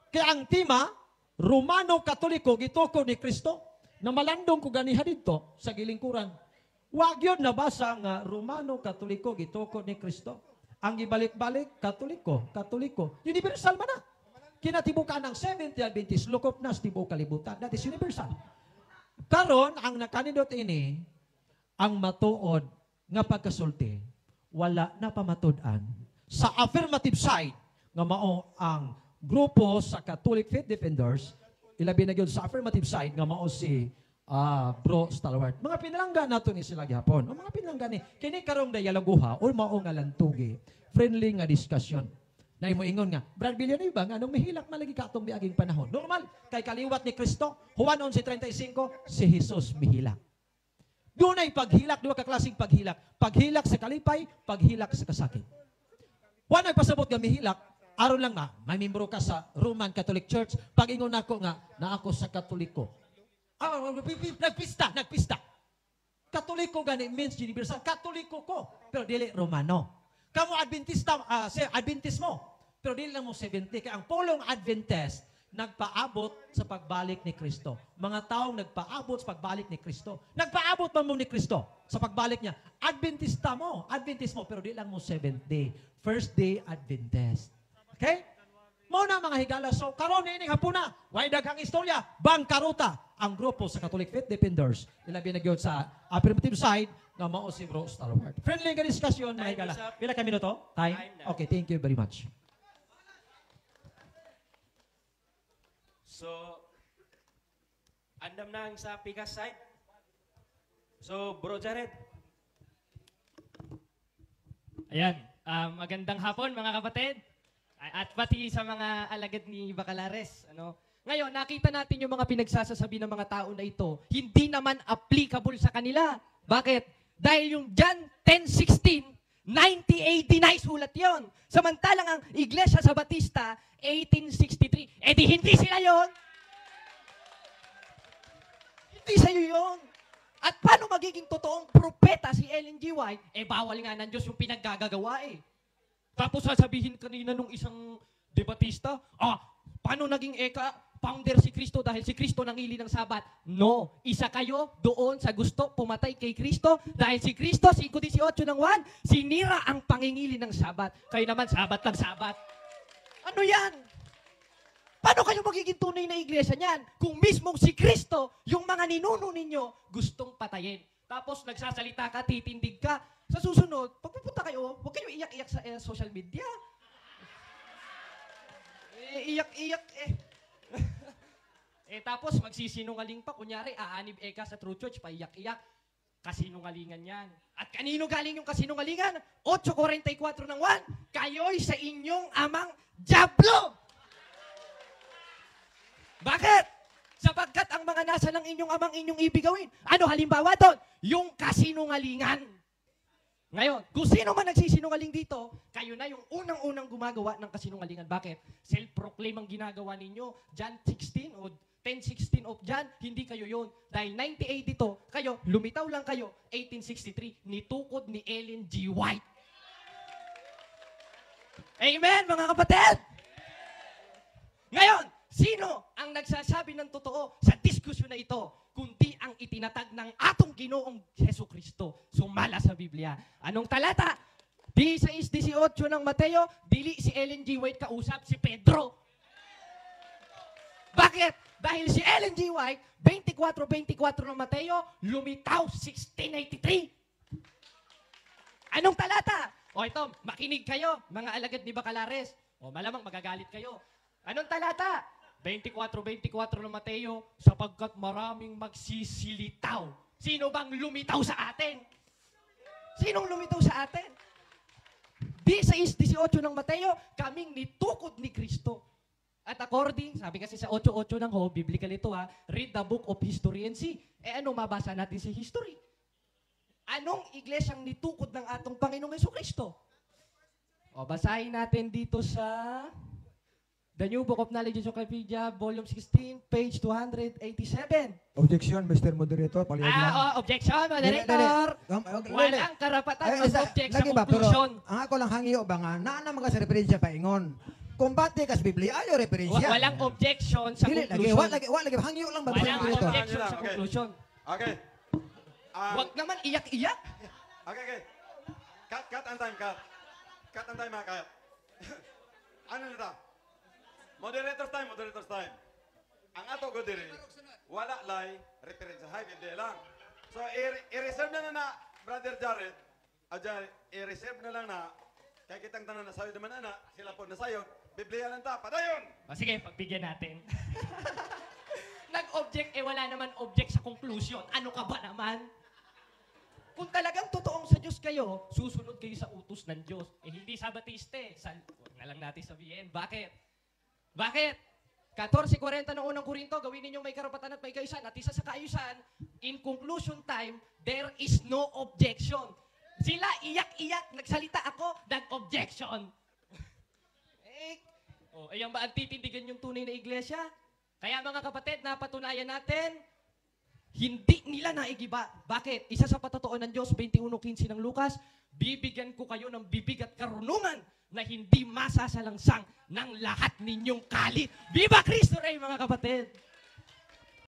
Kaya ang tema, Romano Katoliko gitukod ni Kristo, na malandong ko ganiha dito sa gilingkuran. Wa gyud nabasa nga Romano Katoliko gitukod ni Kristo. Ang ibalik-balik, Katoliko. Universal man na. Kinatibukan ng Seventh-day Adventist, lukop na sa tibuok kalibutan. That is universal. Karon, ang nakanindot ini, ang matuod nga pagkasulti, wala na pamatudan. Sa affirmative side, nga mao ang grupo sa Catholic Faith Defenders, ilabi na yun sa affirmative side, nga mao si Bro Stalwart. Mga pinalangga nato ni sila gihapon. Ang mga pinalangga ni, kini karong dialoguha, o mao nga lantugi, friendly nga discussion. Na imo ingon nga, Brad Villanueva, nga nung mahilak malagi ka atong biaging panahon. Normal, kay kaliwat ni Kristo, Juan 11:35, si Jesus mihilak. Doon ay paghilak, duwa ka klaseng paghilak. Paghilak sa kalipay, paghilak sa kasakit. Wa nagpasabot nga mihilak, aron lang na, may membro ka sa Roman Catholic Church, pag ingon ako nga, na ako sa Katoliko. Nagpista. Katoliko gani means universal. Katoliko ko, pero dili Romano. Kamu Adventist mo, pero dili lang mo 70. Kaya ang pulong Adventist, nagpaabot sa pagbalik ni Kristo. Mga taong nagpaabot sa pagbalik ni Kristo. Nagpaabot man mo ni Kristo sa pagbalik niya. Adventist mo, pero dili lang mo 70. First day Adventist. Okay? Mo na mga higala. So, karon ini hapon na, way daghang istorya, bangkaruta. ang grupo sa Catholic Faith Defenders. Ilabi na gyud sa affirmative side nga mao si Bro Stalwart. Friendly nga discussion mga higala. Pila ka minuto? Time? Time na. Okay, thank you very much. So, andam na ang sa Pikas side. So, Bro Jared. Ayan, magandang hapon mga kapatid. At pati sa mga alagad ni Bacalares. Ngayon, nakita natin yung mga pinagsasasabi ng mga tao na ito, hindi naman applicable sa kanila. Bakit? Dahil yung John 10:16, 90 AD na isulat yon. Samantalang ang Iglesia sa Batista, 1863. Eh di hindi sila yon. Hindi sa'yo yon. At paano magiging totoong propeta si Ellen G. White? Eh bawal nga ng Diyos yung pinaggagawa eh. Tapos sasabihin kanina nung isang debatista, paano naging founder si Kristo dahil si Kristo nangili ng Sabat? No, isa kayo doon sa gusto pumatay kay Kristo dahil si Kristo, 5:18 ng 1, sinira ang pangingili ng Sabat. Kayo naman, Sabat ng Sabat. Ano yan? Paano kayo magiging tunay na iglesia niyan? Kung mismong si Kristo, yung mga ninuno ninyo, gustong patayin. Tapos nagsasalita ka, titindig ka. Sa susunod, pag pupunta kayo, huwag kayo iyak-iyak sa social media. Iyak-iyak tapos magsisinungaling pa. Kunyari, aanib ka sa True Church, paiyak-iyak. Kasinungalingan yan. At kanino galing yung kasinungalingan? 8:44 ng 1, kayo'y sa inyong amang Diablo! Bakit? Sapagkat ang mga nasa ng inyong amang inyong ibigawin. Ano halimbawa doon? Yung kasinungalingan. Ngayon, kung sino man nagsisinungaling dito, kayo na yung unang-unang gumagawa ng kasinungalingan. Bakit? Self-proclaim ang ginagawa ninyo. John 16 o 10:16 of John, hindi kayo yon. Dahil 98 dito, kayo, lumitaw lang kayo, 1863, nitukod ni Ellen G. White. Amen, mga kapatid! Ngayon, sino ang nagsasabi ng totoo sa diskusyon na ito? Kundi ang itinatag ng atong Ginoong Hesus Kristo. Sumala sa Biblia. Anong talata? 16:18 ng Mateo, dili si Ellen G. White kausap, si Pedro. Bakit? Dahil si Ellen G. White, 24:24 ng Mateo, lumitaw 1683. Anong talata? O ito, makinig kayo, mga alagad ni Bacalares. O malamang magagalit kayo. Anong talata? 24:24 ng Mateo, sapagkat maraming magsisilitaw. Sino bang lumitaw sa atin? Sinong lumitaw sa atin? 16:18 ng Mateo, kaming nitukod ni Kristo. At according, sabi kasi sa 8:8 ng biblical ito read the book of history and see. Ano mabasa natin sa history? Anong iglesyang nitukod ng atong Panginoong Jesucristo? O, basahin natin dito sa The New Book of Knowledge Encyclopedia, Volume 16, page 287. Objection, Mr. Moderator. Palihag lang. Objection, moderator. Walang karapatan mag-object sa conclusion. Ang ako lang hangiyo ba nga, naana mga sa referensya paingon. Kumbate kas Biblia, ayo referensya. Walang objection sa Dili, conclusion. lagi, hangiyo lang ba? Walang Moderator? objection sa Okay. conclusion. Okay. Huwag naman iyak-iyak. Okay. Cut ang time, cut. Cut ang time, cut. Ano na ta? Moderator's time. Ang ato ko diri, wala lay reference sa Biblia lang. So, i-reserve na Brother Jared, i-reserve na lang na, kaya kitang tanan na sayo naman sila po na sayo, Biblia lang ta, padayon! Sige, pagbigyan natin. Nag-object, wala naman object sa conclusion. Ano ka ba naman? Kung talagang totoong sa Diyos kayo, susunod kayo sa utos ng Diyos. Hindi sa Batiste. Huwag na lang natin sabihin. Bakit? 14:40 ng unang Korinto, gawin ninyong may karapatan at may kaayusan at isa sa kaayusan, in conclusion time, there is no objection. Sila iyak-iyak, nagsalita ako, nag-objection. Ayan ba ang titindigan yung tunay na iglesia? Kaya mga kapatid, napatunayan natin, hindi nila naigiba. Bakit? Isa sa patotoo ng Diyos, 21:15 ng Lucas, bibigyan ko kayo ng bibig at karunungan na hindi masasalangsang ng lahat ninyong kalit. Viva Cristo Rey, mga kapatid!